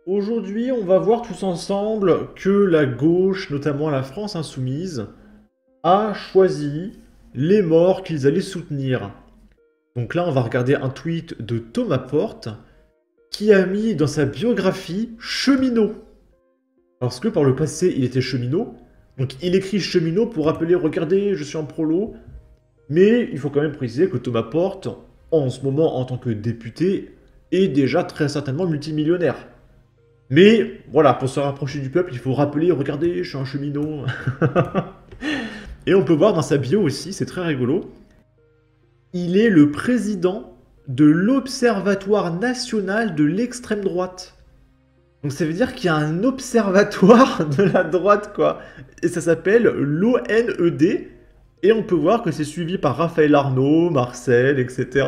Aujourd'hui, on va voir tous ensemble que la gauche, notamment la France insoumise, a choisi les morts qu'ils allaient soutenir. Donc là, on va regarder un tweet de Thomas Porte qui a mis dans sa biographie cheminot. Parce que par le passé, il était cheminot. Donc il écrit cheminot pour rappeler, regardez, je suis en prolo. Mais il faut quand même préciser que Thomas Porte, en ce moment en tant que député, est déjà très certainement multimillionnaire. Mais voilà, pour se rapprocher du peuple, il faut rappeler, regardez, je suis un cheminot. Et on peut voir dans sa bio aussi, c'est très rigolo, il est le président de l'Observatoire national de l'extrême droite. Donc ça veut dire qu'il y a un observatoire de la droite, quoi. Et ça s'appelle l'ONED. Et on peut voir que c'est suivi par Raphaël Arnaud, Marcel, etc.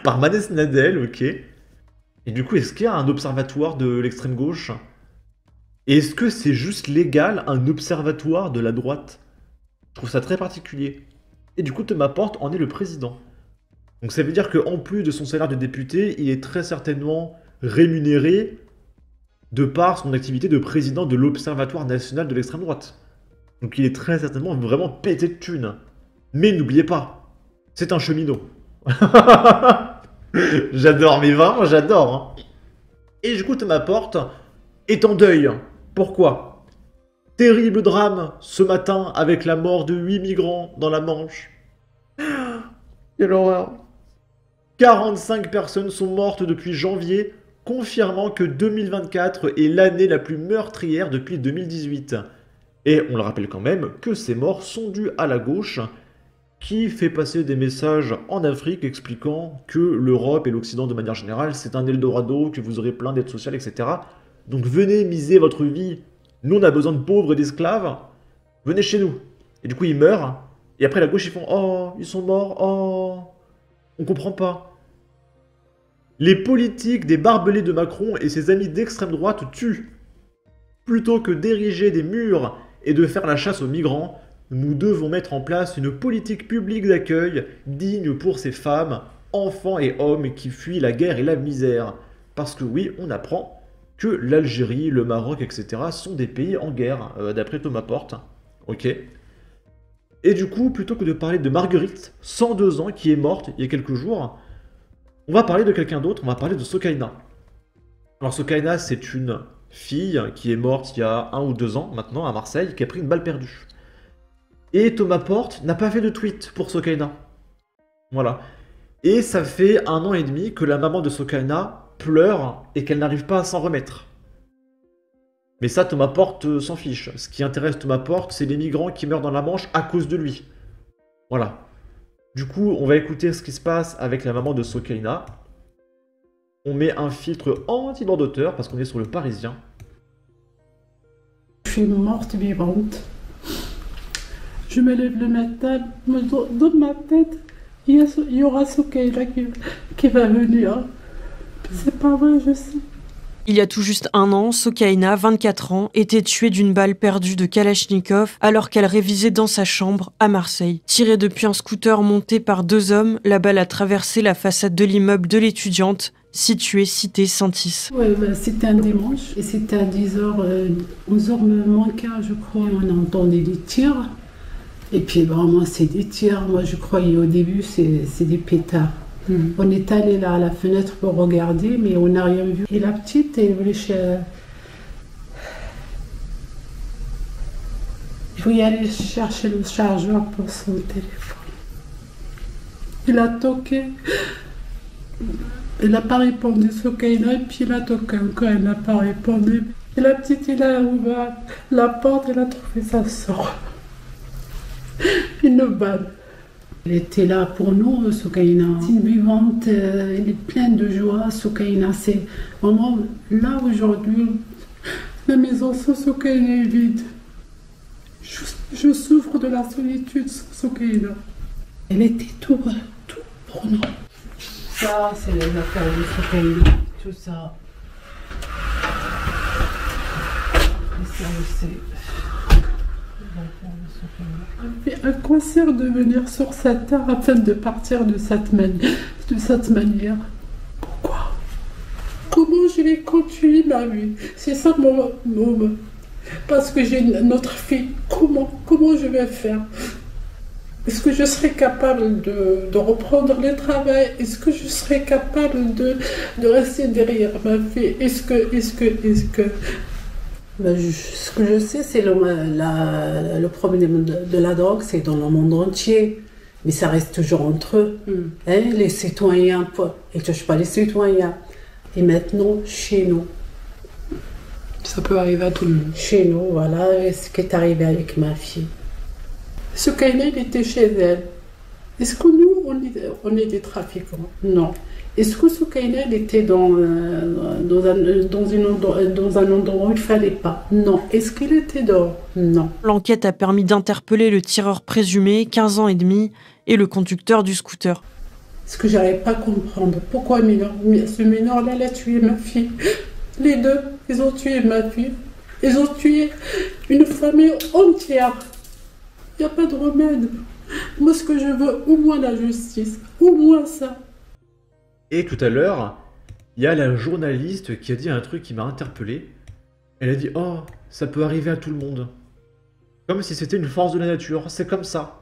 Par Manès Nadel, ok. Et du coup, est-ce qu'il y a un observatoire de l'extrême gauche? Et est-ce que c'est juste légal, un observatoire de la droite? Je trouve ça très particulier. Et du coup, Thomas Porte en est le président. Donc ça veut dire qu'en plus de son salaire de député, il est très certainement rémunéré de par son activité de président de l'Observatoire national de l'extrême droite. Donc il est très certainement vraiment pété de thunes. Mais n'oubliez pas, c'est un cheminot. J'adore, mais vraiment j'adore. Hein. Et du coup, Thomas Porte est en deuil. Pourquoi? Terrible drame ce matin avec la mort de 8 migrants dans la Manche. Quelle horreur. 45 personnes sont mortes depuis janvier, confirmant que 2024 est l'année la plus meurtrière depuis 2018. Et on le rappelle quand même que ces morts sont dues à la gauche, qui fait passer des messages en Afrique expliquant que l'Europe et l'Occident de manière générale, c'est un Eldorado, que vous aurez plein d'aides sociales, etc. Donc venez miser votre vie. Nous, on a besoin de pauvres et d'esclaves. Venez chez nous. Et du coup, ils meurent. Et après, la gauche, ils font « Oh, ils sont morts. Oh, on comprend pas. » Les politiques des barbelés de Macron et ses amis d'extrême droite tuent. Plutôt que d'ériger des murs et de faire la chasse aux migrants, nous devons mettre en place une politique publique d'accueil digne pour ces femmes, enfants et hommes qui fuient la guerre et la misère. Parce que oui, on apprend que l'Algérie, le Maroc, etc. sont des pays en guerre, d'après Thomas Porte. Ok. Et du coup, plutôt que de parler de Marguerite, 102 ans, qui est morte il y a quelques jours, on va parler de quelqu'un d'autre, on va parler de Sokaina. Alors Sokaina, c'est une fille qui est morte il y a 1 ou 2 ans maintenant à Marseille, qui a pris une balle perdue. Et Thomas Porte n'a pas fait de tweet pour Sokaina. Voilà. Et ça fait 1 an et demi que la maman de Sokaina pleure et qu'elle n'arrive pas à s'en remettre. Mais ça, Thomas Porte s'en fiche. Ce qui intéresse Thomas Porte, c'est les migrants qui meurent dans la Manche à cause de lui. Voilà. Du coup, on va écouter ce qui se passe avec la maman de Sokaina. On met un filtre anti-droit d'auteur parce qu'on est sur le Parisien. Je suis morte vivante. Je me lève le matin, dans ma tête, il y aura Sokaina qui va venir. C'est pas vrai, je sais. Il y a tout juste 1 an, Sokaina, 24 ans, était tuée d'une balle perdue de Kalachnikov alors qu'elle révisait dans sa chambre à Marseille. Tirée depuis un scooter monté par 2 hommes, la balle a traversé la façade de l'immeuble de l'étudiante, situé cité Saint-Is. Ouais, bah, c'était un dimanche et c'était à 10h, 11h moins quart, je crois. On entendait des tirs. Et puis vraiment, c'est des tirs. Moi, je croyais au début, c'est des pétards. On est allé là à la fenêtre pour regarder, mais on n'a rien vu. Et la petite, elle voulait il faut y aller chercher le chargeur pour son téléphone. Il a toqué. Elle n'a pas répondu, Sokaina, et puis il a toqué encore, elle n'a pas répondu. Et la petite, il a ouvert la porte, elle a trouvé sa soeur. Une balle. Elle était là pour nous, Sokaina. C'est une vivante, elle est pleine de joie, Sokaina. C'est vraiment là aujourd'hui, la maison sans Sokaina est vide. Je souffre de la solitude sans Sokaina. Elle était tout pour nous. Ça, c'est les affaires de Sokaina, tout ça. Et ça aussi. À quoi sert de venir sur cette terre afin de partir de cette manière? Pourquoi? Comment j'ai vais continuer ma vie. C'est ça parce que j'ai une autre fille. Comment je vais faire? Est-ce que je serai capable de reprendre le travail? Est-ce que je serai capable de rester derrière ma fille? Est-ce que... Ce que je sais, c'est le problème de la drogue, c'est dans le monde entier. Mais ça reste toujours entre eux. Hein, les citoyens, ils ne touchent pas les citoyens. Et maintenant, chez nous. Ça peut arriver à tout le monde. Chez nous, voilà ce qui est arrivé avec ma fille. Soukaina, il était chez elle. Est-ce que nous, on est des trafiquants? Non. Est-ce que Soukaina, il était dans un endroit où il ne fallait pas? Non. Est-ce qu'il était dehors? Non. L'enquête a permis d'interpeller le tireur présumé, 15 ans et demi, et le conducteur du scooter. Ce que j'arrive pas à comprendre, pourquoi ce mineur-là, il a tué ma fille? Les deux, ils ont tué ma fille. Ils ont tué une famille entière. Il n'y a pas de remède. Moi, ce que je veux, au moins la justice. Au moins ça. Et tout à l'heure, il y a la journaliste qui a dit un truc qui m'a interpellé. Elle a dit « Oh, ça peut arriver à tout le monde. » Comme si c'était une force de la nature. C'est comme ça.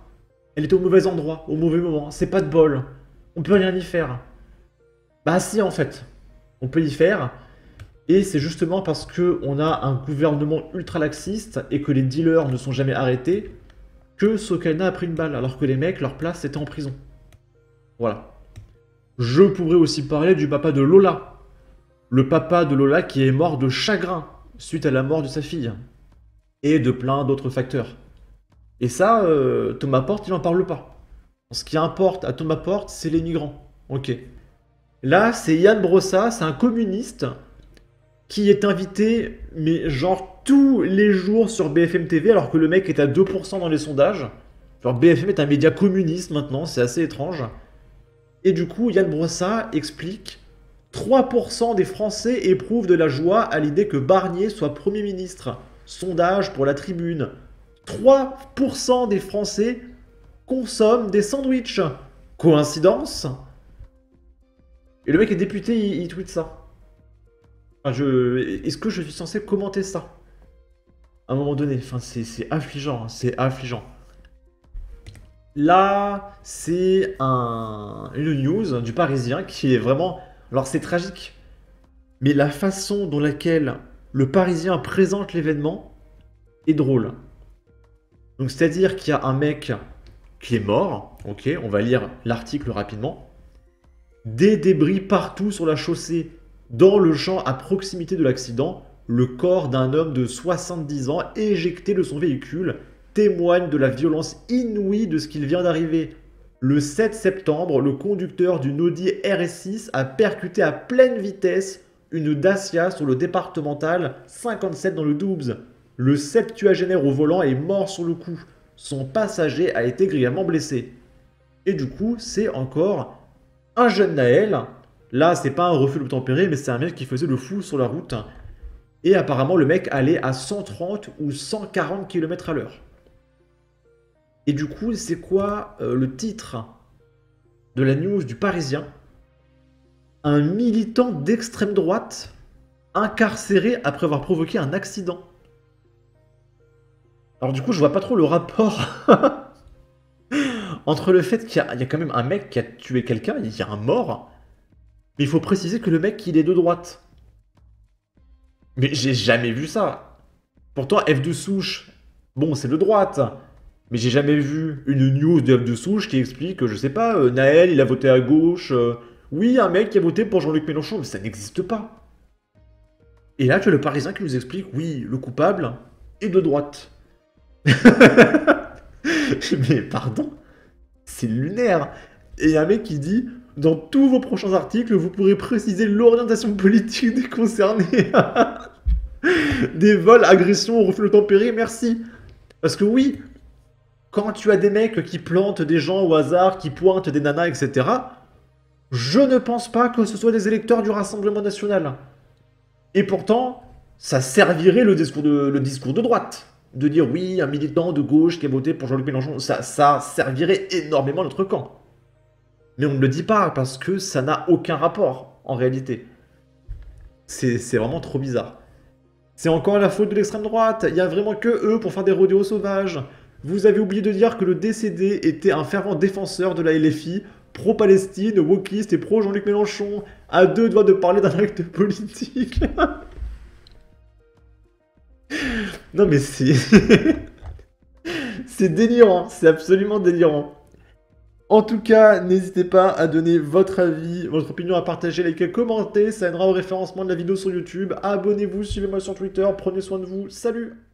Elle était au mauvais endroit, au mauvais moment. C'est pas de bol. On peut rien y faire. Bah si, en fait. On peut y faire. Et c'est justement parce qu'on a un gouvernement ultra laxiste et que les dealers ne sont jamais arrêtés que Soukaina a pris une balle, alors que les mecs, leur place, c'était en prison. Voilà. Je pourrais aussi parler du papa de Lola. Le papa de Lola qui est mort de chagrin suite à la mort de sa fille. Et de plein d'autres facteurs. Et ça, Thomas Porte, il n'en parle pas. Ce qui importe à Thomas Porte, c'est les migrants. Ok. Là, c'est Yann Brossa, c'est un communiste qui est invité, mais genre tous les jours sur BFM TV, alors que le mec est à 2% dans les sondages. Genre BFM est un média communiste maintenant, c'est assez étrange. Et du coup, Yann Brossa explique 3% des Français éprouvent de la joie à l'idée que Barnier soit Premier ministre. Sondage pour la Tribune. 3% des Français consomment des sandwichs. Coïncidence? Et le mec est député, il tweet ça. Enfin, est-ce que je suis censé commenter ça? À un moment donné, enfin, c'est affligeant, hein, c'est affligeant. Là, c'est une news du Parisien qui est vraiment... Alors, c'est tragique, mais la façon dont laquelle le Parisien présente l'événement est drôle. Donc, c'est-à-dire qu'il y a un mec qui est mort, ok, on va lire l'article rapidement. Des débris partout sur la chaussée. Dans le champ à proximité de l'accident, le corps d'un homme de 70 ans éjecté de son véhicule témoigne de la violence inouïe de ce qu'il vient d'arriver. Le 7 septembre, le conducteur d'une Audi RS6 a percuté à pleine vitesse une Dacia sur le départemental 57 dans le Doubs. Le septuagénaire au volant est mort sur le coup. Son passager a été grièvement blessé. Et du coup, c'est encore un jeune Naël. Là, c'est pas un refus d'obtempérer, mais c'est un mec qui faisait le fou sur la route. Et apparemment, le mec allait à 130 ou 140 km à l'heure. Et du coup, c'est quoi le titre de la news du Parisien? Un militant d'extrême droite incarcéré après avoir provoqué un accident. Alors du coup, je vois pas trop le rapport entre le fait qu'il y a quand même un mec qui a tué quelqu'un, il y a un mort, mais il faut préciser que le mec, il est de droite. Mais j'ai jamais vu ça. Pourtant, F de souche, bon, c'est de droite. Mais j'ai jamais vu une news de F de souche qui explique que, je sais pas, Naël, il a voté à gauche. Oui, un mec qui a voté pour Jean-Luc Mélenchon, mais ça n'existe pas. Et là, tu as le Parisien qui nous explique, oui, le coupable est de droite. Mais pardon, c'est lunaire. Et il y a un mec qui dit, dans tous vos prochains articles, vous pourrez préciser l'orientation politique des concernés. Des vols, agressions, refus d'obtempérer, merci. Parce que oui, quand tu as des mecs qui plantent des gens au hasard, qui pointent des nanas, etc., je ne pense pas que ce soit des électeurs du Rassemblement National. Et pourtant, ça servirait le discours de droite. De dire oui, un militant de gauche qui a voté pour Jean-Luc Mélenchon, ça servirait énormément notre camp. Mais on ne le dit pas parce que ça n'a aucun rapport, en réalité. C'est vraiment trop bizarre. C'est encore la faute de l'extrême droite. Il y a vraiment que eux pour faire des rodéos sauvages. Vous avez oublié de dire que le décédé était un fervent défenseur de la LFI, pro-Palestine, wokiste et pro-Jean-Luc Mélenchon, à deux doigts de parler d'un acte politique. Non mais c'est... c'est délirant, c'est absolument délirant. En tout cas, n'hésitez pas à donner votre avis, votre opinion, à partager, liker, commenter, ça aidera au référencement de la vidéo sur YouTube. Abonnez-vous, suivez-moi sur Twitter, prenez soin de vous, salut!